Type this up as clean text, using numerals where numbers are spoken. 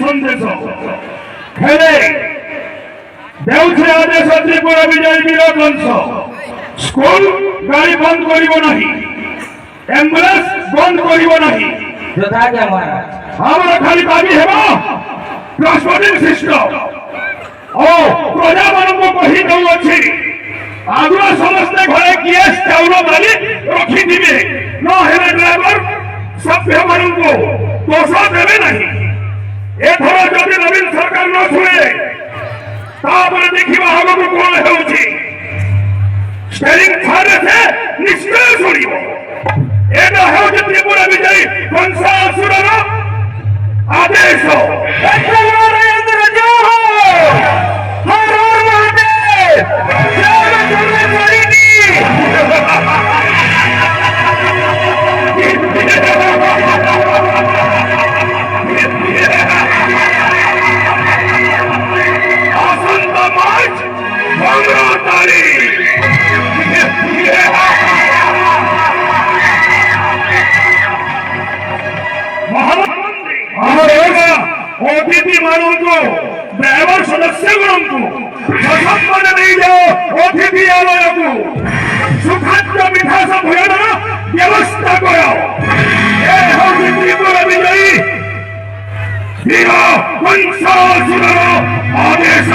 संदेश हेले देउछे आदेश त्रिपुरा विजय विरोध मंच स्कूल गाड़ी बंद करिवो नहीं एम्बुलेंस बंद करिवो नहीं हमरा खाली दाबी हेबो ट्रांसपोर्टिंग सिस्टम ओ प्रजा मानक कहि दउ अछि आगुआ समस्त घरे गैस चाउल डाली रखी दिबे न हेले ड्राइवर सभ्य मानक दोष देबे नहीं एथर जदि नवीन सरकार न सुने तापर देखिबा आगु कोन हेउछि स्टेरिंग थारे से निश्चय सुनिबो एटा हेउछि त्रिपुरा विजय कंसासुरर आदेश नरेंद्र जय हर हर महादेव जय जय करिनी आसंता मार्च 15 तारीख अतिथि मानों को ड्राइवर सदस्य को सम्मान नहीं जाओ अतिथि आलय को सुखाद्य विकास भोजन व्यवस्था करो त्रिपुरा विजयी वीर कंसासुरर आदेश